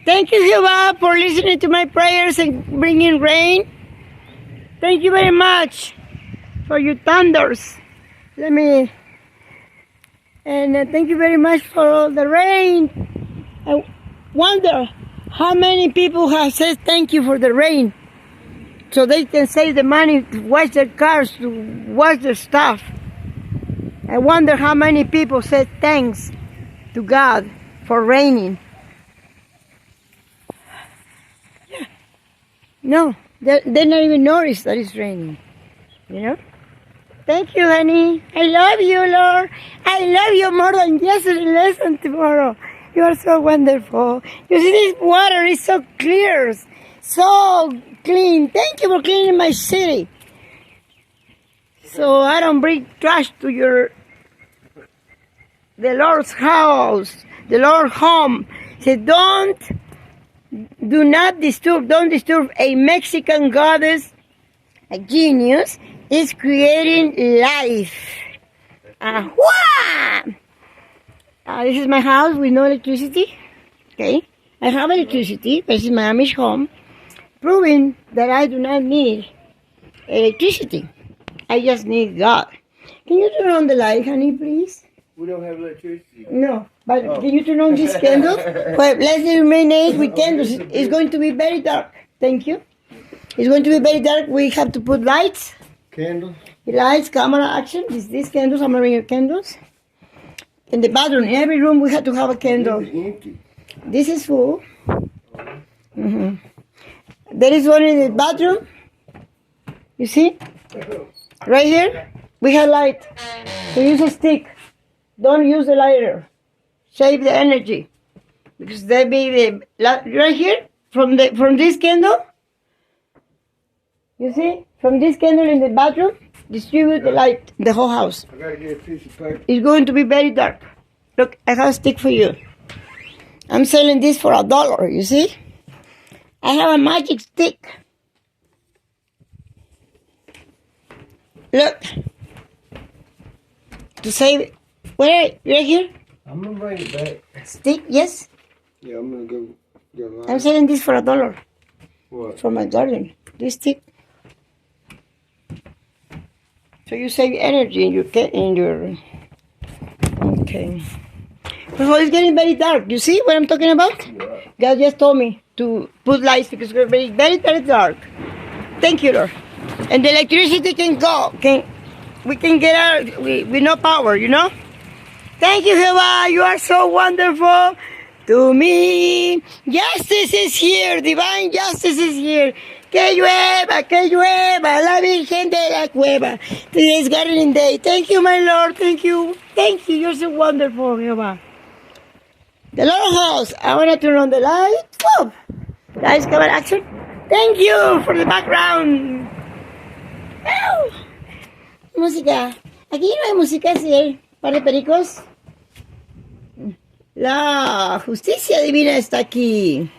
Thank you, Jehovah, for listening to my prayers and bringing rain. Thank you very much for your thunders. And thank you very much for all the rain. I wonder how many people have said thank you for the rain, so they can save the money to wash their cars, to wash their stuff. I wonder how many people said thanks to God for raining. Yeah. No, they not even notice that it's raining, you know? Thank you, honey. I love you, Lord. I love you more than yesterday, less than tomorrow. You are so wonderful. You see, this water is so clear, so clean. Thank you for cleaning my city, so I don't bring trash to the Lord's house, the Lord's home. Say, don't disturb a Mexican goddess, a genius, is creating life. This is my house with no electricity. Okay, I have electricity. This is my Amish home, proving that I do not need electricity. I just need God. Can you turn on the light, honey, please? We don't have electricity. No, but can you turn on this candle? Well, let's illuminate with candles. It's going to be very dark. Thank you. It's going to be very dark. We have to put lights. Candles? Lights, camera, action. These candles, I'm bringing candles. In the bathroom, in every room, we have to have a candle. This is empty. This is full. Mm-hmm. There is one in the bathroom. You see? Right here, we have light. So use a stick. Don't use the lighter. Save the energy. Because there be right here, from this candle. You see? From this candle in the bathroom, distribute the light, the whole house. I gotta get a piece of paper. It's going to be very dark. Look, I have a stick for you. I'm selling this for $1, you see? I have a magic stick. Look. To save it. Right here? I'm gonna bring it back. Stick, yes? Yeah, I'm gonna go get a light. I'm selling this for $1. What? For my garden. This stick. So you save energy in your okay. So it's getting very dark. You see what I'm talking about? Yeah. God just told me to put lights because it's very, very, very dark. Thank you, Lord. And the electricity can go. We can get out with no power, you know? Thank you, Jehovah. You are so wonderful to me. Justice is here. Divine justice is here. Que llueva, la Virgen de la Cueva. Today is gardening day. Thank you, my Lord. Thank you. Thank you. You're so wonderful, Jehovah. The Lord house. I want to turn on the light. Whoa. Lights, camera, action. Thank you for the background. Ow. Música. Aquí no hay música, sí hay un par de pericos. La justicia divina está aquí.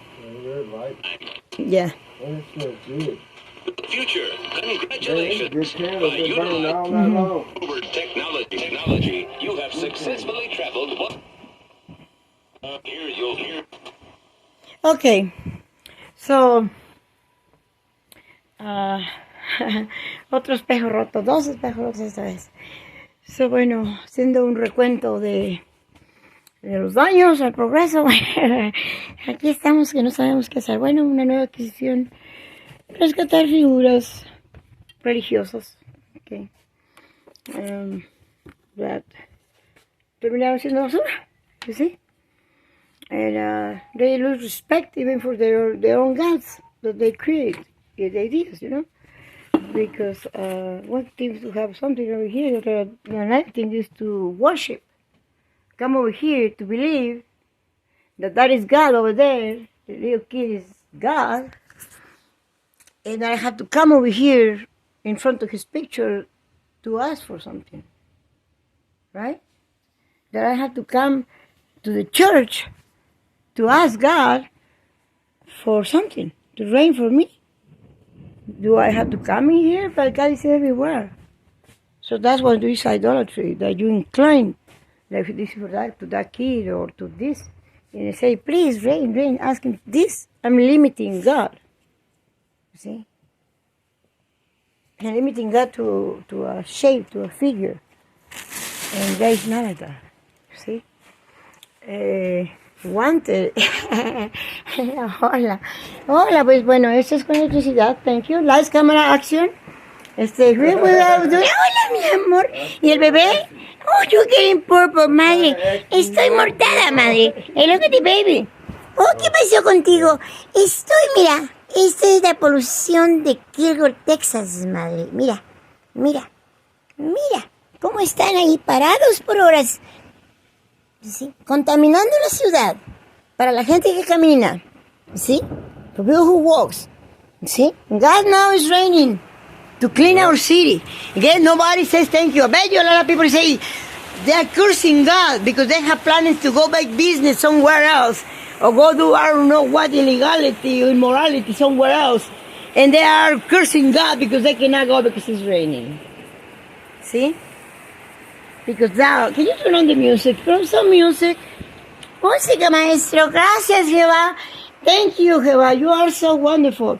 Yeah. That's so good. Future. Congratulations. This candle's been burning all night long. Over technology, you have successfully traveled. Here you'll hear. Okay. So, otro espejo roto, 2 espejos rotos esta vez. So, bueno, haciendo un recuento de los daños, al progreso. Aquí estamos que no sabemos qué hacer. Bueno, una nueva adquisición. Rescatar figuras religiosas. Okay. That terminaron siendo basura. You see? And they lose respect even for their own gods that they create, the ideas, you know? Because one thing is to have something over here, another thing is to worship. Come over here to believe that is God over there, the little kid is God, and I have to come over here in front of his picture to ask for something, right? That I have to come to the church to ask God for something, to rain for me. Do I have to come in here? But God is everywhere. So that's what is idolatry, that you incline like this for that, to that kid or to this. And I say, please, rain, rain, ask him this. I'm limiting God. You see? I'm limiting God to a shape, to a figure. And God is not like that. You see? Wanted. Hola. Hola, pues bueno, esto es con electricidad. Thank you. Lights, camera, action. Hola, mi amor. ¿Y el bebé? Oh, you're getting purple, madre. Estoy mortada, madre. Hey, look at the baby. Oh, ¿qué pasó contigo? Mira, esta es la polución de Kilgore, Texas, madre. Mira, mira, mira. ¿Cómo están ahí parados por horas? ¿Sí? Contaminando la ciudad. Para la gente que camina. ¿Sí? For people who walks. ¿Sí? God now is raining. To clean our city. Again, nobody says thank you. I bet you a lot of people say they are cursing God because they have plans to go back business somewhere else or go do I don't know what illegality or immorality somewhere else. And they are cursing God because they cannot go because it's raining. See? Because now, can you turn on the music? Put on some music. Música, maestro. Gracias, Jehová. Thank you, Jehová. You are so wonderful.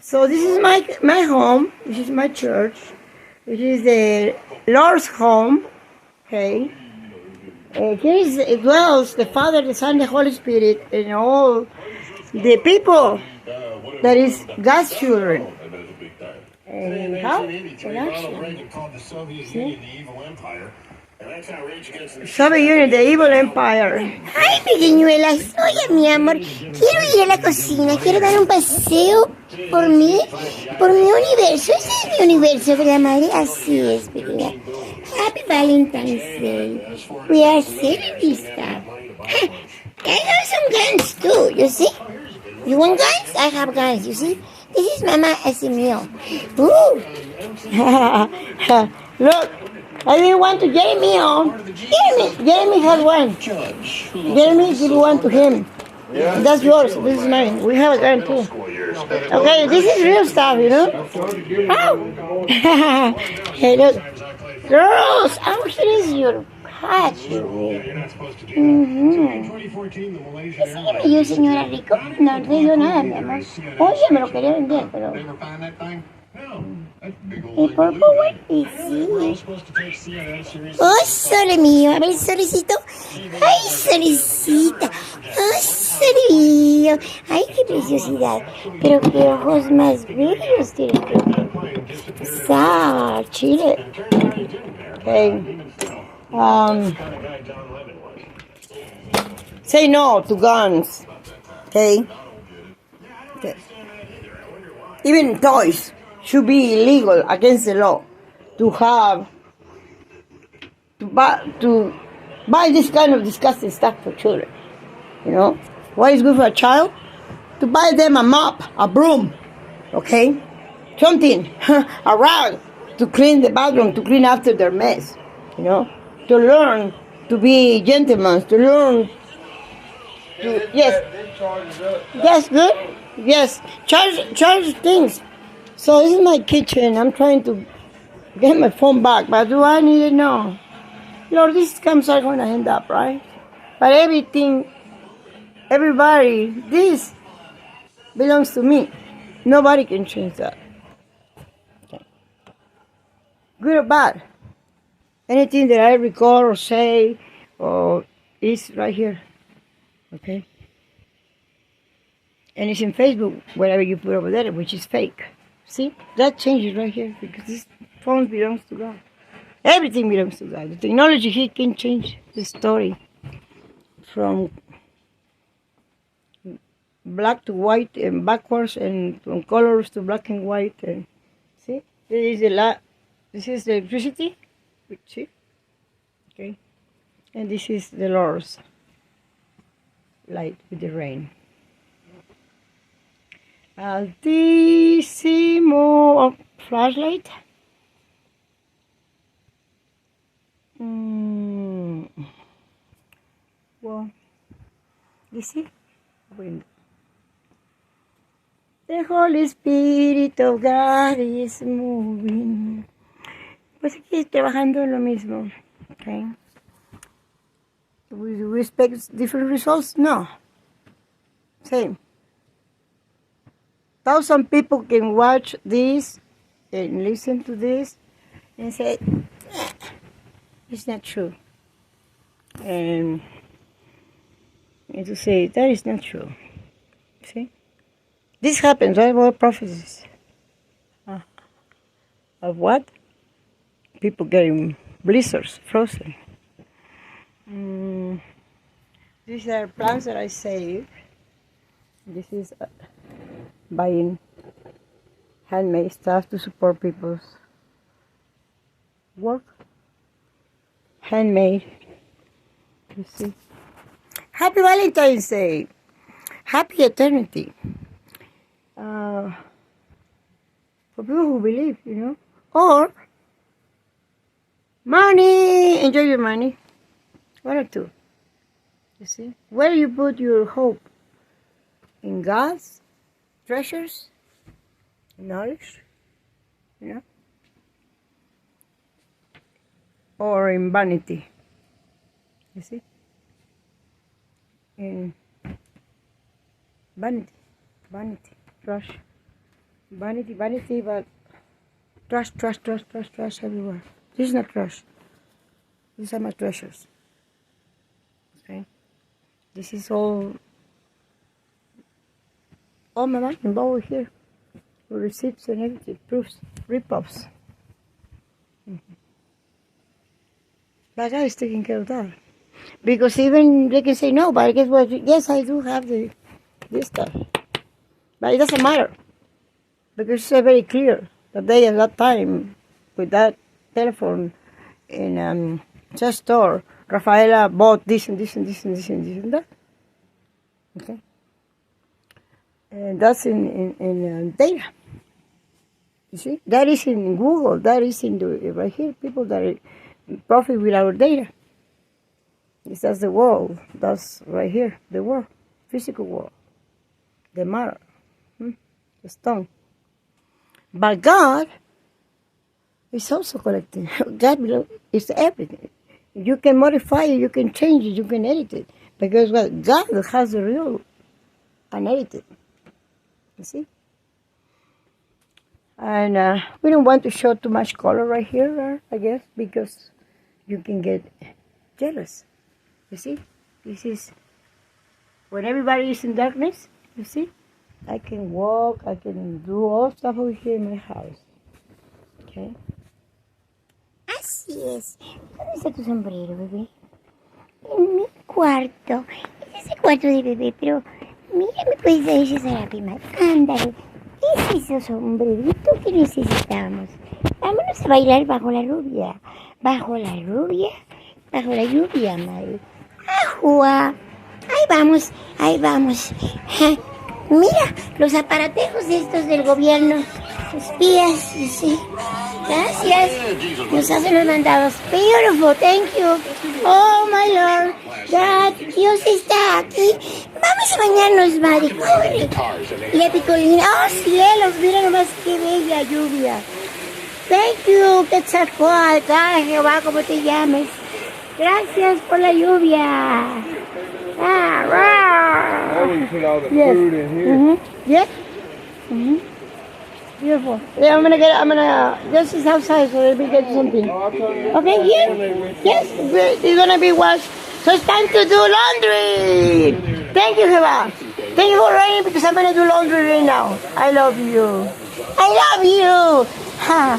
So this is my home. This is my church. This is the Lord's home. Okay. Here dwells the Father, the Son, the Holy Spirit, and all the people that is God's children. And how? In action. See? Soviet Union, the evil empire. Ay, pequeñuelas, oye, mi amor, quiero ir a la cocina, quiero dar un paseo por mi universo. Ese es mi universo, ¿verdad, madre? Así es, pequeña. Happy Valentine's Day. We are celebrating stuff. I have some guns too, you see? You want guns? I have guns, you see? This is Mama as a meal. Ooh. Look. I didn't want to Jeremy on. Jeremy had one. Jeremy, give one to him. That's yours. This is mine. We have a gun too. Okay, this is real stuff, you know? Oh. Hey, look. Girls, how much is your hat? Ese que me dio señora Rico. No te dio nada, mi amor. Oye, me lo quería vender, pero... ¿El purple one? Y sí. ¡Oh, sole mío! A ver, solecito. ¡Ay, solecita! ¡Oh, sole mío! ¡Ay, qué preciosidad! Pero qué ojos más bellos tiene. ¡Sa! Chile. Okay. Say no to guns. Okay. Even toys should be illegal against the law to buy this kind of disgusting stuff for children. You know, what is good for a child? To buy them a mop, a broom, okay, something, a rag to clean the bathroom, to clean after their mess. You know, to learn to be gentlemen, to learn. Yes, good. Yes, charge things. So this is my kitchen. I'm trying to get my phone back, but do I need it? No. Lord, these scams are going to end up, right? But everybody, this belongs to me. Nobody can change that. Okay. Good or bad. Anything that I record or say or is right here. Okay? And it's in Facebook, whatever you put over there, which is fake. See, that changes right here because this phone belongs to God. Everything belongs to God. The technology here can change the story from black to white and backwards, and from colors to black and white. And see, this is the electricity. See, okay, and this is the Lord's light with the rain. Altissimo flashlight. Well, you see? Window. The Holy Spirit of God is moving. Pues aquí trabajando en lo mismo. Okay. We expect different results? No. Same. 1,000 people can watch this and listen to this and say, it's not true. And to say, that is not true. See? This happens, right? What prophecies? Of what? People getting blizzards, frozen. These are plants that I saved. This is buying handmade stuff to support people's work. Handmade. You see? Happy Valentine's Day. Happy eternity. For people who believe, you know. Or money. Enjoy your money. One or two. You see? Where you put your hope? In God's treasures? Knowledge? You know? Or in vanity? You see? In vanity. Vanity. Trust. Vanity, vanity, but trust everywhere. This is not trust. These are my treasures. Okay? This is all my money over here. With receipts and everything, proofs, rip-offs. But God is taking care of that. Because even they can say no, but guess what? Yes, I do have this stuff. But it doesn't matter. Because it's very clear that they at that time, with that telephone in chess store, Rafaela bought this and this and this and this and this and that. Okay? And that's in data. You see? That is in Google. That is in right here. People that profit with our data. That's the world. That's right here. The world. Physical world. The matter. The stone. But God is also collecting. God is everything. You can modify it, you can change it, you can edit it. Because God has the real unedited. You see? And we don't want to show too much color right here, I guess, because you can get jealous. You see? This is when everybody is in darkness, you see? I can walk, I can do all stuff over here in my house. Okay? Así es. ¿Dónde está tu sombrero, bebé? En mi cuarto. Es el cuarto de bebé, pero mira, me puedes dar ese zarape más. Ándale. Es ese sombrerito que necesitamos. Vámonos a bailar bajo la lluvia. Bajo la lluvia. Bajo la lluvia, madre. ¡Ajua! Ahí vamos, ahí vamos. Ja. Mira, los aparatejos estos del gobierno. Espías, sí. Gracias. Nos hacen los mandados. Beautiful, thank you. Oh, my Lord. God, Dios está aquí. Vamos a bañarnos, Mari. Corre. Y la picolina. Oh, cielos, mira nomás qué bella lluvia. Thank you, Quetzalcóatl. God, Jehová, como te llames. Gracias por la lluvia. Now we put all the food in here. Yes. Beautiful. Yeah, I'm gonna, this is outside, so let me get something. Okay, here? Yes, it's gonna be washed. So it's time to do laundry. Thank you, Jehová. Thank you for rain, because I'm gonna do laundry right now. I love you. I love you. Ha.